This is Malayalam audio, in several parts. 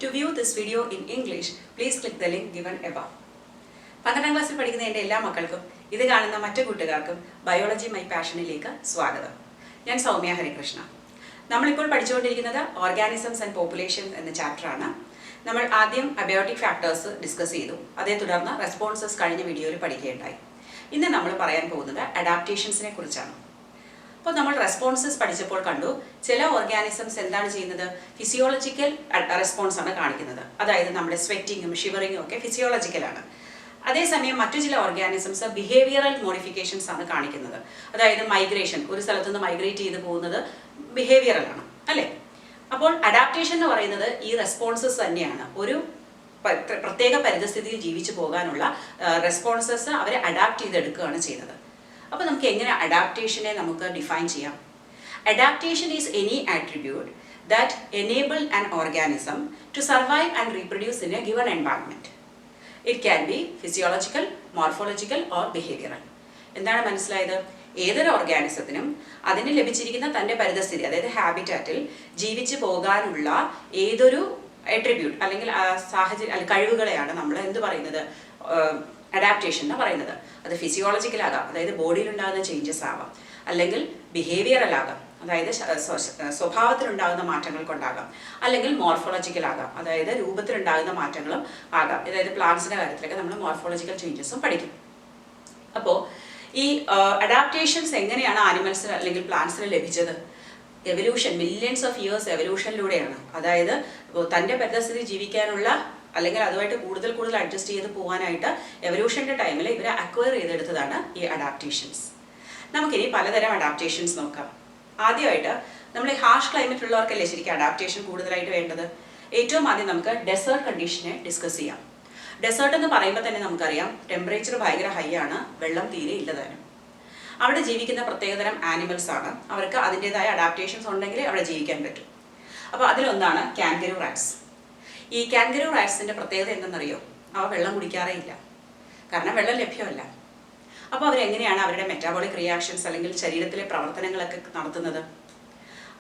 To view this video in English, please click the link given above. 12ാം ക്ലാസ്സിൽ പഠിക്കുന്ന എൻ്റെ എല്ലാ മക്കൾക്കും ഇത് കാണുന്ന മറ്റു കൂട്ടുകാർക്കും ബയോളജി മൈ പാഷനിലേക്ക് സ്വാഗതം. ഞാൻ സൗമ്യ ഹരികൃഷ്ണ. നമ്മളിപ്പോൾ പഠിച്ചുകൊണ്ടിരിക്കുന്നത് ഓർഗാനിസംസ് ആൻഡ് പോപ്പുലേഷൻസ് എന്ന ചാപ്റ്ററാണ്. നമ്മൾ ആദ്യം അബയോട്ടിക് ഫാക്ടേഴ്സ് ഡിസ്കസ് ചെയ്തു. അതേ തുടർന്ന് റെസ്പോൺസസ് കഴിഞ്ഞ വീഡിയോയിൽ പഠിക്കുകയുണ്ടായി. ഇന്ന് നമ്മൾ പറയാൻ പോകുന്നത് അഡാപ്റ്റേഷൻസിനെ കുറിച്ചാണ്. അപ്പോൾ നമ്മൾ റെസ്പോൺസസ് പഠിച്ചപ്പോൾ കണ്ടു ചില ഓർഗാനിസംസ് എന്താണ് ചെയ്യുന്നത്, ഫിസിയോളജിക്കൽ റെസ്പോൺസ് ആണ് കാണിക്കുന്നത്. അതായത് നമ്മുടെ സ്വെറ്റിങ്ങും ഷിവറിങ്ങും ഒക്കെ ഫിസിയോളജിക്കലാണ്. അതേസമയം മറ്റു ചില ഓർഗാനിസംസ് ബിഹേവിയറൽ മോഡിഫിക്കേഷൻസ് ആണ് കാണിക്കുന്നത്. അതായത് മൈഗ്രേഷൻ, ഒരു സ്ഥലത്തു നിന്ന് മൈഗ്രേറ്റ് ചെയ്ത് പോകുന്നത് ബിഹേവിയറൽ ആണ്, അല്ലേ? അപ്പോൾ അഡാപ്റ്റേഷൻ എന്ന് പറയുന്നത് ഈ റെസ്പോൺസസ് തന്നെയാണ്. ഒരു പ്രത്യേക പരിതസ്ഥിതിയിൽ ജീവിച്ചു പോകാനുള്ള റെസ്പോൺസസ് അവരെ അഡാപ്റ്റ് ചെയ്തെടുക്കുകയാണ് ചെയ്യുന്നത്. അപ്പോൾ നമുക്ക് എങ്ങനെ അഡാപ്റ്റേഷനെ നമുക്ക് ഡിഫൈൻ ചെയ്യാം? Adaptation is any attribute that enable an organism to survive and reproduce in a given environment. It can be physiological, morphological or behavioural. എന്താണ് മനസ്സിലായത്? ഏതൊരു ഓർഗാനിസത്തിനും അതിന് ലഭിച്ചിരിക്കുന്ന തൻ്റെ പരിതസ്ഥിതി, അതായത് ഹാബിറ്റാറ്റിൽ ജീവിച്ചു പോകാനുള്ള ഏതൊരു അട്രിബ്യൂട്ട് അല്ലെങ്കിൽ സാഹചര്യം അല്ലെങ്കിൽ കഴിവുകളെയാണ് നമ്മൾ എന്ത് പറയുന്നത്, അഡാപ്റ്റേഷൻ എന്ന് പറയുന്നത്. അത് ഫിസിയോളജിക്കലാകാം, അതായത് ബോഡിയിലുണ്ടാകുന്ന ചേഞ്ചസ് ആവാം, അല്ലെങ്കിൽ ബിഹേവിയറൽ ആകാം, അതായത് സ്വഭാവത്തിലുണ്ടാകുന്ന മാറ്റങ്ങൾ കൊണ്ടാകാം, അല്ലെങ്കിൽ മോർഫോളജിക്കൽ ആകാം, അതായത് രൂപത്തിലുണ്ടാകുന്ന മാറ്റങ്ങളും ആകാം. അതായത് പ്ലാന്റ്സിൻ്റെ കാര്യത്തിലൊക്കെ നമ്മൾ മോർഫോളജിക്കൽ ചേഞ്ചസും പഠിക്കും. അപ്പോൾ ഈ അഡാപ്റ്റേഷൻസ് എങ്ങനെയാണ് ആനിമൽസിന് അല്ലെങ്കിൽ പ്ലാന്റ്സിന് ലഭിച്ചത്? എവല്യൂഷൻ, മില്യൺസ് ഓഫ് ഇയേഴ്സ് എവല്യൂഷനിലൂടെയാണ്. അതായത് തൻ്റെ പരിതസ്ഥിതി ജീവിക്കാനുള്ള അല്ലെങ്കിൽ അതുമായിട്ട് കൂടുതൽ അഡ്ജസ്റ്റ് ചെയ്ത് പോകാനായിട്ട് എവല്യൂഷൻ്റെ ടൈമിൽ ഇവരെ അക്വയർ ചെയ്തെടുത്തതാണ് ഈ അഡാപ്റ്റേഷൻസ്. നമുക്കിനി പലതരം അഡാപ്റ്റേഷൻസ് നോക്കാം. ആദ്യമായിട്ട് നമ്മൾ ഈ ഹാർഷ് ക്ലൈമറ്റിലുള്ളവർക്കല്ലേ ശരിക്കും അഡാപ്റ്റേഷൻ കൂടുതലായിട്ട് വേണ്ടത്. ഏറ്റവും ആദ്യം നമുക്ക് ഡെസേർട്ട് കണ്ടീഷനെ ഡിസ്കസ് ചെയ്യാം. ഡെസേർട്ട് എന്ന് പറയുമ്പോൾ തന്നെ നമുക്കറിയാം ടെമ്പറേച്ചർ ഭയങ്കര ഹൈ ആണ്, വെള്ളം തീരെ ഇല്ലതാനും. അവിടെ ജീവിക്കുന്ന പ്രത്യേകതരം ആനിമൽസ് ആണ്. അവർക്ക് അതിൻ്റെതായ അഡാപ്റ്റേഷൻസ് ഉണ്ടെങ്കിൽ അവിടെ ജീവിക്കാൻ പറ്റും. അപ്പോൾ അതിലൊന്നാണ് കാൻഗറൂ റാറ്റ്സ്. ഈ കാൻഗറൂ റാറ്റ്സിൻ്റെ പ്രത്യേകത എന്തെന്നറിയോ? അവ വെള്ളം കുടിക്കാറേ ഇല്ല, കാരണം വെള്ളം ലഭ്യമല്ല. അപ്പോൾ അവരെങ്ങനെയാണ് അവരുടെ മെറ്റാബോളിക് റിയാക്ഷൻസ് അല്ലെങ്കിൽ ശരീരത്തിലെ പ്രവർത്തനങ്ങളൊക്കെ നടത്തുന്നത്?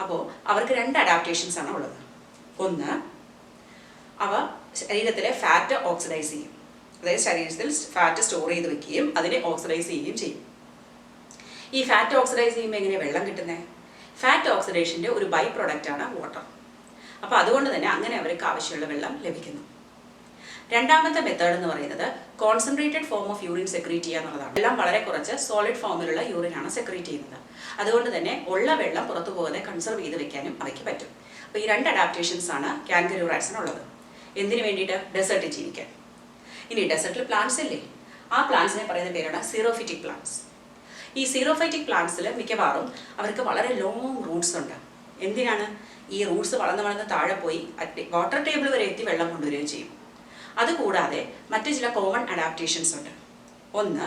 അപ്പോൾ അവർക്ക് രണ്ട് അഡാപ്റ്റേഷൻസ് ആണ് ഉള്ളത്. ഒന്ന്, അവ ശരീരത്തിലെ ഫാറ്റ് ഓക്സിഡൈസ് ചെയ്യും. അതായത് ശരീരത്തിൽ ഫാറ്റ് സ്റ്റോർ ചെയ്ത് വെക്കുകയും അതിനെ ഓക്സിഡൈസ് ചെയ്യുകയും ചെയ്യും. ഈ ഫാറ്റ് ഓക്സിഡൈസ് ചെയ്യുമ്പോൾ എങ്ങനെയാണ് വെള്ളം കിട്ടുന്നത്? ഫാറ്റ് ഓക്സിഡേഷൻ്റെ ഒരു ബൈ പ്രൊഡക്റ്റാണ് വാട്ടർ. അപ്പോൾ അതുകൊണ്ട് തന്നെ അങ്ങനെ അവർക്ക് ആവശ്യമുള്ള വെള്ളം ലഭിക്കുന്നു. രണ്ടാമത്തെ മെത്തേഡ് എന്ന് പറയുന്നത് concentrated form of urine secrete ചെയ്യുക എന്നുള്ളതാണ്. വെള്ളം വളരെ കുറച്ച് സോളിഡ് ഫോമിലുള്ള യൂറിനാണ് സെക്രീറ്റ് ചെയ്യുന്നത്. അതുകൊണ്ട് തന്നെ ഉള്ള വെള്ളം പുറത്തു പോകാതെ കൺസർവ് ചെയ്ത് വെക്കാനും അവയ്ക്ക് പറ്റും. അപ്പോൾ ഈ രണ്ട് അഡാപ്റ്റേഷൻസ് ആണ് കാൻഗറൂ റാറ്റ്സിനുള്ളത്. എന്തിനു വേണ്ടിയിട്ട്? ഡെസേർട്ടിൽ ജീവിക്കാൻ. ഇനി ഡെസേർട്ടിൽ പ്ലാന്റ്സ് ഇല്ലേ, ആ പ്ലാന്റ്സിനെ പറയുന്ന പേരാണ് സീറോഫിറ്റിക് പ്ലാന്റ്സ്. ഈ സീറോഫൈറ്റിക് പ്ലാന്റ്സിൽ മിക്കവാറും അവർക്ക് വളരെ ലോങ് റൂട്ട്സ് ഉണ്ട്. എന്തിനാണ്? ഈ റൂട്ട്സ് വളർന്ന് താഴെ പോയി വാട്ടർ ടേബിൾ വരെ എത്തി വെള്ളം കൊണ്ടുവരികയും ചെയ്യും. അതുകൂടാതെ മറ്റു ചില കോമൺ അഡാപ്റ്റേഷൻസ് ഉണ്ട്. ഒന്ന്,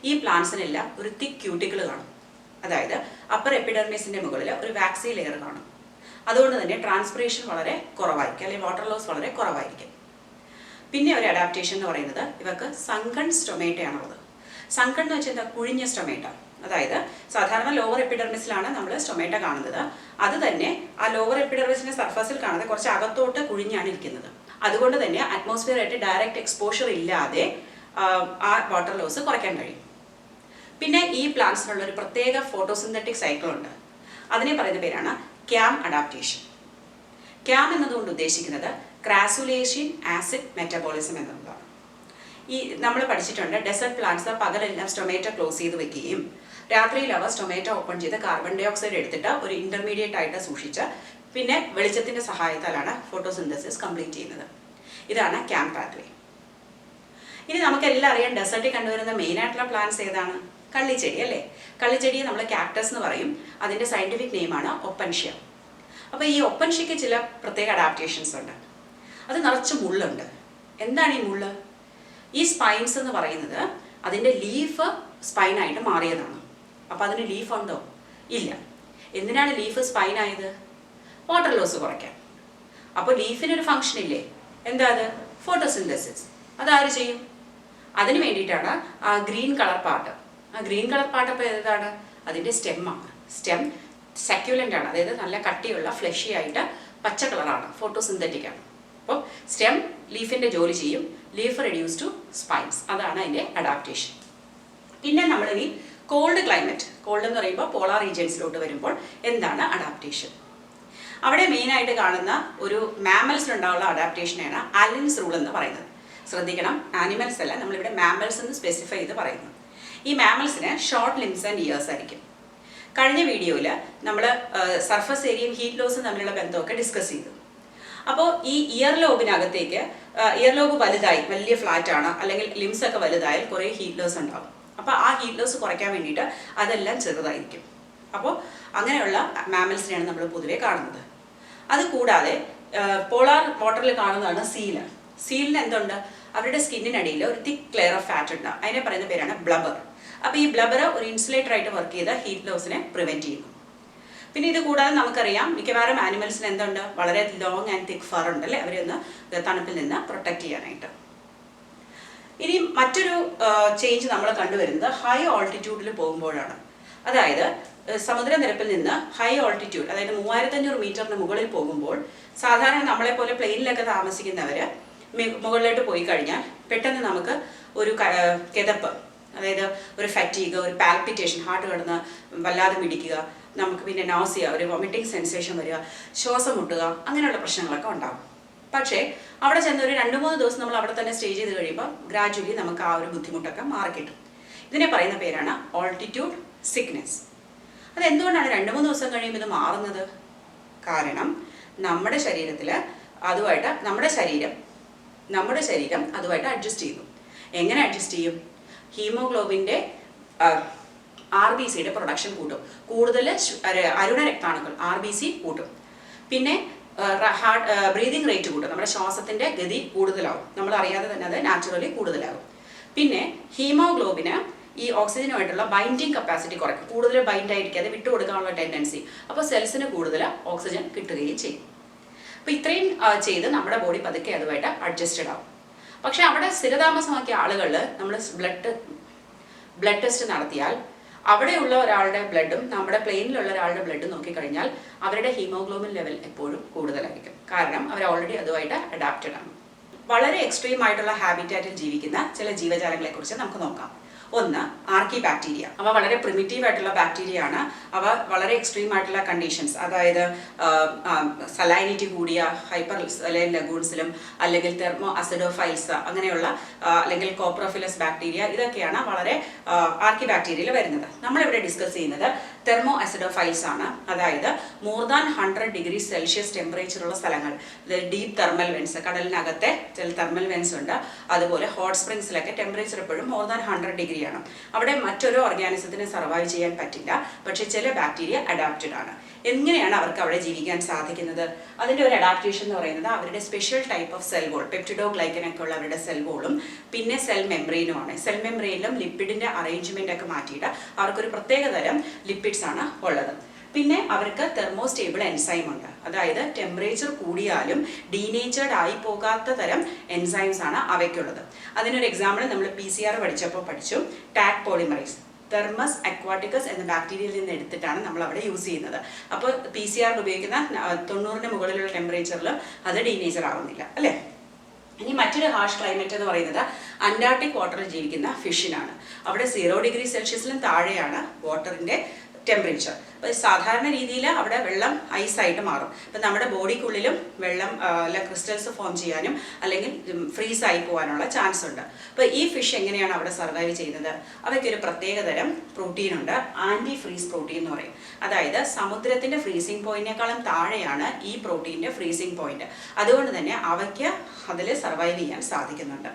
ഈ പ്ലാന്റ്സിനെല്ലാം ഒരു തിക്ക് ക്യൂട്ടിക്കിൾ കാണും. അതായത് അപ്പർ എപ്പിഡെർമിസിൻ്റെ മുകളിൽ ഒരു വാക്സി ലെയർ കാണും. അതുകൊണ്ട് തന്നെ ട്രാൻസ്പിറേഷൻ വളരെ കുറവായിരിക്കും, അല്ലെങ്കിൽ വാട്ടർ ലോസ് വളരെ കുറവായിരിക്കും. പിന്നെ ഒരു അഡാപ്റ്റേഷൻ എന്ന് പറയുന്നത് ഇവർക്ക് സങ്കൺ സ്റ്റൊമേറ്റയാണുള്ളത്. സങ്കൺ എന്ന് വെച്ചാൽ എന്താ? കുഴിഞ്ഞ സ്റ്റൊമേറ്റ. അതായത് സാധാരണ ലോവർ എപ്പിഡെർമിസിലാണ് നമ്മൾ സ്റ്റൊമേറ്റ കാണുന്നത്. അത് തന്നെ ആ ലോവർ എപ്പിഡെർമിസിന്റെ സർഫസിൽ കാണുന്നത് കുറച്ച് അകത്തോട്ട് കുഴിഞ്ഞാണ് ഇരിക്കുന്നത്. അതുകൊണ്ട് തന്നെ അറ്റ്മോസ്ഫിയറായിട്ട് ഡയറക്റ്റ് എക്സ്പോഷർ ഇല്ലാതെ ആ വാട്ടർ ലോസ് കുറയ്ക്കാൻ കഴിയും. പിന്നെ ഈ പ്ലാന്റ്സിനുള്ള ഒരു പ്രത്യേക ഫോട്ടോസിന്തറ്റിക് സൈക്കിൾ ഉണ്ട്. അതിനെ പറയുന്ന പേരാണ് ക്യാം അഡാപ്റ്റേഷൻ. ക്യാം എന്നതുകൊണ്ട് ഉദ്ദേശിക്കുന്നത് ക്രാസുലേഷ്യൻ ആസിഡ് മെറ്റബോളിസം എന്നുള്ളതാണ്. ഈ നമ്മൾ പഠിച്ചിട്ടുണ്ട് ഡെസേർട്ട് പ്ലാന്റ്സ് പകലെല്ലാം സ്റ്റൊമേറ്റോ ക്ലോസ് ചെയ്ത് വെക്കുകയും രാത്രിയിൽ അവ സ്റ്റൊമേറ്റോ ഓപ്പൺ ചെയ്ത് കാർബൺ ഡൈ ഓക്സൈഡ് എടുത്തിട്ട് ഒരു ഇന്റർമീഡിയറ്റ് ആയിട്ട് സൂക്ഷിച്ച് പിന്നെ വെളിച്ചത്തിൻ്റെ സഹായത്താലാണ് ഫോട്ടോസിന്തസിസ് കംപ്ലീറ്റ് ചെയ്യുന്നത്. ഇതാണ് ക്യാം പാത്വേ. ഇനി നമുക്കെല്ലാം അറിയാം ഡെസേർട്ടിൽ കണ്ടുവരുന്ന മെയിനായിട്ടുള്ള പ്ലാന്റ്സ് ഏതാണ്? കള്ളിച്ചെടി, അല്ലേ? കള്ളിച്ചെടിയെ നമ്മൾ കാക്ടസ് എന്ന് പറയും. അതിൻ്റെ സയൻറ്റിഫിക് നെയിമാണ് ഒപ്പൻഷ്യ. അപ്പോൾ ഈ ഒപ്പൻഷ്യയ്ക്ക് ചില പ്രത്യേക അഡാപ്റ്റേഷൻസ് ഉണ്ട്. അത് നിറച്ച് മുള്ളുണ്ട്. എന്താണ് ഈ മുള്ള്? ഈ സ്പൈൻസ് എന്ന് പറയുന്നത് അതിൻ്റെ ലീഫ് സ്പൈനായിട്ട് മാറിയതാണ്. അപ്പോൾ അതിന് ലീഫ് ഉണ്ടോ? ഇല്ല. എന്തിനാണ് ലീഫ് സ്പൈനായത്? വാട്ടർ ലോസ് കുറയ്ക്കാൻ. അപ്പോൾ ലീഫിനൊരു ഫംഗ്ഷൻ ഇല്ലേ? എന്താ അത്? ഫോട്ടോസിന്തസിസ്. അതാര് ചെയ്യും? അതിന് വേണ്ടിയിട്ടാണ് ആ ഗ്രീൻ കളർ പാർട്ട്. ആ ഗ്രീൻ കളർ പാർട്ട് അപ്പോൾ ഏതാണ്? അതിൻ്റെ സ്റ്റെമ്മാണ്. സ്റ്റെം സക്യുലൻ്റ് ആണ്, അതായത് നല്ല കട്ടിയുള്ള ഫ്ലഷി ആയിട്ട് പച്ച കളറാണ്, ഫോട്ടോസിന്തറ്റിക് ആണ്. അപ്പോൾ സ്റ്റെം ലീഫിൻ്റെ ജോലി ചെയ്യും, ലീഫ് റെഡ്യൂസ് ടു സ്പൈൻസ്, അതാണ് അതിൻ്റെ അഡാപ്റ്റേഷൻ. പിന്നെ നമ്മളിനി കോൾഡ് ക്ലൈമറ്റ്, കോൾഡ് എന്ന് പറയുമ്പോൾ പോളാർ റീജിയൻസിലോട്ട് വരുമ്പോൾ എന്താണ് അഡാപ്റ്റേഷൻ? അവിടെ മെയിനായിട്ട് കാണുന്ന ഒരു മാമൽസിലുണ്ടാവുള്ള അഡാപ്റ്റേഷനാണ് അലൻസ് റൂൾ എന്ന് പറയുന്നത്. ശ്രദ്ധിക്കണം, ആനിമൽസ് അല്ല, നമ്മളിവിടെ മാമൽസ് എന്ന് സ്പെസിഫൈ ചെയ്ത് പറയുന്നു. ഈ മാമൽസിന് ഷോർട്ട് ലിംസ് ആൻഡ് ഇയേഴ്സ് ആയിരിക്കും. കഴിഞ്ഞ വീഡിയോയിൽ നമ്മൾ സർഫസ് ഏരിയയും ഹീറ്റ് ലോസും തമ്മിലുള്ള ബന്ധമൊക്കെ ഡിസ്കസ് ചെയ്തു. അപ്പോൾ ഈ ഇയർ ലോബിനകത്തേക്ക് ഇയർ ലോബ് വലുതായി, വലിയ ഫ്ലാറ്റ് ആണ്, അല്ലെങ്കിൽ ലിംസ് ഒക്കെ വലുതായാൽ കുറേ ഹീറ്റ് ലോസ് ഉണ്ടാവും. അപ്പോൾ ആ ഹീറ്റ് ലോസ് കുറയ്ക്കാൻ വേണ്ടിയിട്ട് അതെല്ലാം ചെറുതായിരിക്കും. അപ്പോൾ അങ്ങനെയുള്ള മാമൽസിനെയാണ് നമ്മൾ പൊതുവെ കാണുന്നത്. അതുകൂടാതെ പോളാർ വാട്ടറിൽ കാണുന്നതാണ് സീല്. സീലിന് എന്തുണ്ട്? അവരുടെ സ്കിന്നിനടിയിൽ ഒരു തിക്ക് ലെയർ ഓഫ് ഫാറ്റ് ഉണ്ട്. അതിനെ പറയുന്ന പേരാണ് ബ്ലബർ. അപ്പോൾ ഈ ബ്ലബർ ഒരു ഇൻസുലേറ്റർ ആയിട്ട് വർക്ക് ചെയ്ത് ഹീറ്റ് ലോസിനെ പ്രിവെൻറ്റ് ചെയ്യുന്നു. പിന്നെ ഇത് കൂടാതെ നമുക്കറിയാം മിക്കവാറും ആനിമൽസിന് എന്തുണ്ട്? വളരെ ലോങ് ആൻഡ് തിക്ക് ഫർ ഉണ്ട് അല്ലേ, അവരൊന്ന് തണുപ്പിൽ നിന്ന് പ്രൊട്ടക്ട് ചെയ്യാനായിട്ട്. ഇനി മറ്റൊരു ചേഞ്ച് നമ്മൾ കണ്ടുവരുന്നത് ഹൈ ഓൾട്ടിറ്റ്യൂഡിൽ പോകുമ്പോഴാണ്. അതായത് സമുദ്രനിരപ്പിൽ നിന്ന് ഹൈ ഓൾട്ടിറ്റ്യൂഡ്, അതായത് 3500 മീറ്ററിന് മുകളിൽ പോകുമ്പോൾ സാധാരണ നമ്മളെപ്പോലെ പ്ലെയിനിലൊക്കെ താമസിക്കുന്നവർ മുകളിലോട്ട് പോയി കഴിഞ്ഞാൽ പെട്ടെന്ന് നമുക്ക് ഒരു കിതപ്പ്, അതായത് ഒരു ഫറ്റീഗ്, ഒരു പാൽപിറ്റേഷൻ, ഹാർട്ട് കിടന്ന് വല്ലാതെ മിടിക്കുക, നമുക്ക് പിന്നെ നോസിയ, ഒരു വൊമിറ്റിംഗ് സെൻസേഷൻ വരിക, ശ്വാസം മുട്ടുക, അങ്ങനെയുള്ള പ്രശ്നങ്ങളൊക്കെ ഉണ്ടാകും. പക്ഷേ അവിടെ ചെന്ന് ഒരു 2-3 ദിവസം നമ്മൾ അവിടെ തന്നെ സ്റ്റേ ചെയ്ത് കഴിയുമ്പോൾ ഗ്രാജുവലി നമുക്ക് ആ ഒരു ബുദ്ധിമുട്ടൊക്കെ മാറിക്കിട്ടും. ഇതിനെ പറയുന്ന പേരാണ് ഓൾട്ടിറ്റ്യൂഡ് സിക്നെസ്. അതെന്തുകൊണ്ടാണ് 2-3 ദിവസം കഴിയുമ്പോൾ ഇത് മാറുന്നത്? കാരണം നമ്മുടെ ശരീരത്തിൽ അതുമായിട്ട് നമ്മുടെ ശരീരം അതുമായിട്ട് അഡ്ജസ്റ്റ് ചെയ്യുന്നു. എങ്ങനെ അഡ്ജസ്റ്റ് ചെയ്യും? ഹീമോഗ്ലോബിൻ്റെ RBCയുടെ പ്രൊഡക്ഷൻ കൂട്ടും. കൂടുതൽ അരുണ രക്താണുക്കൾ RBC കൂട്ടും. പിന്നെ ബ്രീതിങ് റേറ്റ് കൂട്ടും. നമ്മുടെ ശ്വാസത്തിൻ്റെ ഗതി കൂടുതലാവും. നമ്മൾ അറിയാതെ തന്നെ അത് നാച്ചുറലി കൂടുതലാകും. പിന്നെ ഹീമോഗ്ലോബിന് ഈ ഓക്സിജനുമായിട്ടുള്ള ബൈൻഡിങ് കപ്പാസിറ്റി കുറയ്ക്കും. കൂടുതൽ ബൈൻഡ് ആയിരിക്കാതെ വിട്ടുകൊടുക്കാനുള്ള ടെൻഡൻസി. അപ്പോൾ സെൽസിന് കൂടുതൽ ഓക്സിജൻ കിട്ടുകയും ചെയ്യും. അപ്പോൾ ഇത്രയും ചെയ്ത് നമ്മുടെ ബോഡി പതുക്കെ അതുമായിട്ട് അഡ്ജസ്റ്റഡ് ആവും. പക്ഷെ അവിടെ സ്ഥിരതാമസമാക്കിയ ആളുകളിൽ നമ്മൾ ബ്ലഡ് ടെസ്റ്റ് നടത്തിയാൽ അവിടെയുള്ള ഒരാളുടെ ബ്ലഡും നമ്മുടെ പ്ലെയിനിലുള്ള ഒരാളുടെ ബ്ലഡും നോക്കിക്കഴിഞ്ഞാൽ അവരുടെ ഹീമോഗ്ലോബിൻ ലെവൽ എപ്പോഴും കൂടുതലായിരിക്കും. കാരണം അവർ ഓൾറെഡി അതുമായിട്ട് അഡാപ്റ്റഡ് ആണ്. വളരെ എക്സ്ട്രീം ആയിട്ടുള്ള ഹാബിറ്റാറ്റിൽ ജീവിക്കുന്ന ചില ജീവജാലങ്ങളെ കുറിച്ച് നമുക്ക് നോക്കാം. ഒന്ന് ആർക്കി ബാക്ടീരിയ. അവ വളരെ പ്രിമിറ്റീവ് ആയിട്ടുള്ള ബാക്ടീരിയ ആണ്. അവ വളരെ എക്സ്ട്രീം ആയിട്ടുള്ള കണ്ടീഷൻസ്, അതായത് സലൈനിറ്റി കൂടിയ ഹൈപ്പർ സലൈൻ ലഗൂൺസിലും അല്ലെങ്കിൽ തെർമോ അസിഡോഫൈൽസ് അങ്ങനെയുള്ള അല്ലെങ്കിൽ കോപ്രോഫിലസ് ബാക്ടീരിയ, ഇതൊക്കെയാണ് വളരെ ആർക്കി ബാക്ടീരിയയിൽ വരുന്നത്. നമ്മളിവിടെ ഡിസ്കസ് ചെയ്യുന്നത് തെർമോ അസിഡോഫൈൽസ് ആണ്. അതായത് മോർ ദാൻ 100 ഡിഗ്രി സെൽഷ്യസ് ടെമ്പറേച്ചറുള്ള സ്ഥലങ്ങൾ, ഡീപ്പ് തെർമൽ വെൻസ്, കടലിനകത്തെ ചില തെർമൽ വെൻസ് ഉണ്ട്. അതുപോലെ ഹോട്ട് സ്പ്രിങ്സിലൊക്കെ ടെമ്പറേച്ചർ എപ്പോഴും മോർ ദാൻ 100 ഡിഗ്രി ആണ്. അവിടെ മറ്റൊരു ഓർഗാനിസത്തിന് സർവൈവ് ചെയ്യാൻ പറ്റില്ല. പക്ഷെ ചില ബാക്ടീരിയ അഡാപ്റ്റഡ് ആണ്. എങ്ങനെയാണ് അവർക്ക് അവിടെ ജീവിക്കാൻ സാധിക്കുന്നത്? അതിൻ്റെ ഒരു അഡാപ്റ്റേഷൻ എന്ന് പറയുന്നത് അവരുടെ special type of cell wall, പെപ്റ്റിഡോഗ്ലൈക്കനൊക്കെ ഉള്ള അവരുടെ സെൽ വോളും പിന്നെ സെൽ മെംബ്രെയിനുമാണ്. സെൽ മെംബ്രെയിനിലും ലിപ്പിഡിൻ്റെ അറേഞ്ച്മെൻ്റ് ഒക്കെ മാറ്റിയിട്ട് അവർക്കൊരു പ്രത്യേക തരം ലിപ്പിഡ്സ് ആണ് ഉള്ളത്. പിന്നെ അവർക്ക് തെർമോസ്റ്റേബിൾ എൻസൈം ഉണ്ട്. അതായത് ടെമ്പറേച്ചർ കൂടിയാലും ഡീനേച്ചേർഡ് ആയി പോകാത്ത തരം എൻസൈംസ് ആണ് അവയ്ക്കുള്ളത്. അതിനൊരു എക്സാമ്പിൾ നമ്മൾ PCR പഠിച്ചപ്പോൾ പഠിച്ചു. ടാഗ് പോളിമറൈസ്, തെർമസ് അക്വാട്ടിക്കസ് എന്ന ബാക്ടീരിയയിൽ നിന്ന് എടുത്തിട്ടാണ് നമ്മൾ അവിടെ യൂസ് ചെയ്യുന്നത്. അപ്പോൾ PCR ഉപയോഗിക്കുന്ന 90-ന് മുകളിലുള്ള ടെമ്പറേച്ചറിൽ അത് ഡീനേച്ചർ ആവുന്നില്ല അല്ലേ. ഇനി മറ്റൊരു ഹാർഷ് ക്ലൈമറ്റ് എന്ന് പറയുന്നത് അന്റാർട്ടിക് വാട്ടറിൽ ജീവിക്കുന്ന ഫിഷിനാണ്. അവിടെ 0 ഡിഗ്രി സെൽഷ്യസിലും താഴെയാണ് വാട്ടറിൻ്റെ ടെമ്പറേച്ചർ. അപ്പോൾ സാധാരണ രീതിയിൽ അവിടെ വെള്ളം ഐസായിട്ട് മാറും. ഇപ്പം നമ്മുടെ ബോഡിക്കുള്ളിലും വെള്ളം ക്രിസ്റ്റൽസ് ഫോം ചെയ്യാനും അല്ലെങ്കിൽ ഫ്രീസ് ആയി പോകാനുള്ള ചാൻസ് ഉണ്ട്. അപ്പോൾ ഈ ഫിഷ് എങ്ങനെയാണ് അവിടെ സർവൈവ് ചെയ്യുന്നത്? അവയ്ക്കൊരു പ്രത്യേകതരം പ്രോട്ടീൻ ഉണ്ട്, ആൻറ്റി ഫ്രീസ് പ്രോട്ടീൻ എന്ന് പറയും. അതായത് സമുദ്രത്തിൻ്റെ ഫ്രീസിങ് പോയിന്റിനേക്കാളും താഴെയാണ് ഈ പ്രോട്ടീൻ്റെ ഫ്രീസിങ് പോയിന്റ്. അതുകൊണ്ട് തന്നെ അവയ്ക്ക് അതിൽ സർവൈവ് ചെയ്യാൻ സാധിക്കുന്നുണ്ട്.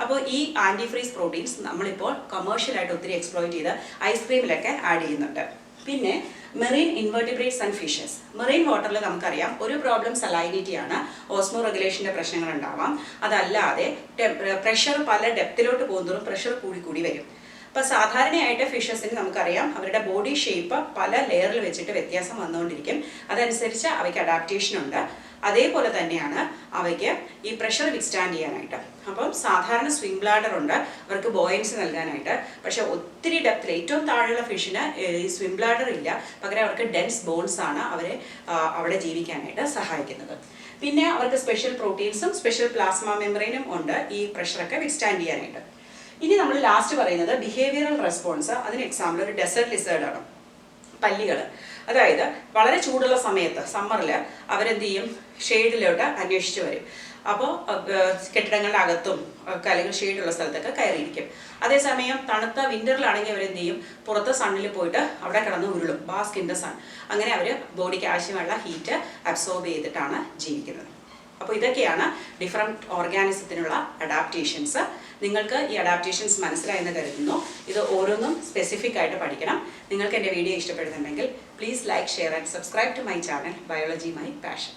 അപ്പോൾ ഈ ആൻറ്റി ഫ്രീസ് പ്രോട്ടീൻസ് നമ്മളിപ്പോൾ കമേഴ്ഷ്യലായിട്ട് ഒത്തിരി എക്സ്പ്ലോയിറ്റ് ചെയ്ത് ഐസ്ക്രീമിലൊക്കെ ആഡ് ചെയ്യുന്നുണ്ട്. പിന്നെ marine invertebrates and fishes. Marine വാട്ടറിൽ നമുക്കറിയാം ഒരു പ്രോബ്ലം സലൈനിറ്റി ആണ്. ഓസ്മോ റെഗുലേഷൻ്റെ പ്രശ്നങ്ങൾ ഉണ്ടാവാം. അതല്ലാതെ പ്രഷർ പല ഡെപ്തിലോട്ട് പോകുന്നതും പ്രഷർ കൂടി വരും. അപ്പോൾ സാധാരണയായിട്ട് ഫിഷസിന് നമുക്കറിയാം അവരുടെ ബോഡി ഷേപ്പ് പല ലെയറിൽ വെച്ചിട്ട് വ്യത്യാസം വന്നുകൊണ്ടിരിക്കും. അതനുസരിച്ച് അവയ്ക്ക് അഡാപ്റ്റേഷൻ ഉണ്ട്. അതേപോലെ തന്നെയാണ് അവയ്ക്ക് ഈ പ്രഷർ വിത്ത്സ്റ്റാൻഡ് ചെയ്യാനായിട്ട്. അപ്പം സാധാരണ സ്വിം ബ്ലാഡർ ഉണ്ട് അവർക്ക് ബോയൻസി നൽകാനായിട്ട്. പക്ഷെ ഒത്തിരി ഡെപ്തിൽ ഏറ്റവും താഴെയുള്ള ഫിഷിന് ഈ സ്വിം ബ്ലാഡർ ഇല്ല. പകരം അവർക്ക് ഡെൻസ് ബോൺസ് ആണ് അവരെ അവിടെ ജീവിക്കാനായിട്ട് സഹായിക്കുന്നത്. പിന്നെ അവർക്ക് സ്പെഷ്യൽ പ്രോട്ടീൻസും സ്പെഷ്യൽ പ്ലാസ്മ മെമ്പറൈനും ഉണ്ട് ഈ പ്രഷറൊക്കെ വിത്ത്സ്റ്റാൻഡ് ചെയ്യാനായിട്ട്. ഇനി നമ്മൾ ലാസ്റ്റ് പറയുന്നത് ബിഹേവിയറൽ റെസ്പോൺസ്. അതിന് എക്സാമ്പിൾ ഒരു ഡെസേർട്ട് ലിസേർഡാണ്, പല്ലികൾ. അതായത് വളരെ ചൂടുള്ള സമയത്ത് സമ്മറിൽ അവരെന്ത് ചെയ്യും, ഷെയ്ഡിലോട്ട് അന്വേഷിച്ച് വരും. അപ്പോൾ കെട്ടിടങ്ങളുടെ അകത്തും അല്ലെങ്കിൽ ഷെയ്ഡുള്ള സ്ഥലത്തൊക്കെ കയറിയിരിക്കും. അതേസമയം തണുത്ത വിൻ്ററിലാണെങ്കിൽ അവരെന്ത് ചെയ്യും, പുറത്ത് സണ്ണിൽ പോയിട്ട് അവിടെ കിടന്ന് ഉരുളും, ബാസ്ക് ഇൻ ദ സൺ. അങ്ങനെ അവർ ബോഡിക്ക് ആവശ്യമുള്ള ഹീറ്റ് അബ്സോർബ് ചെയ്തിട്ടാണ് ജീവിക്കുന്നത്. അപ്പോൾ ഇതൊക്കെയാണ് ഡിഫറെൻറ്റ് ഓർഗാനിസത്തിനുള്ള അഡാപ്റ്റേഷൻസ്. നിങ്ങൾക്ക് ഈ അഡാപ്റ്റേഷൻസ് മനസ്സിലായെന്ന് കരുതുന്നു. ഇത് ഓരോന്നും സ്പെസിഫിക് ആയിട്ട് പഠിക്കണം. നിങ്ങൾക്ക് എൻ്റെ വീഡിയോ ഇഷ്ടപ്പെടുന്നുണ്ടെങ്കിൽ please like, share and subscribe to my channel biology my passion.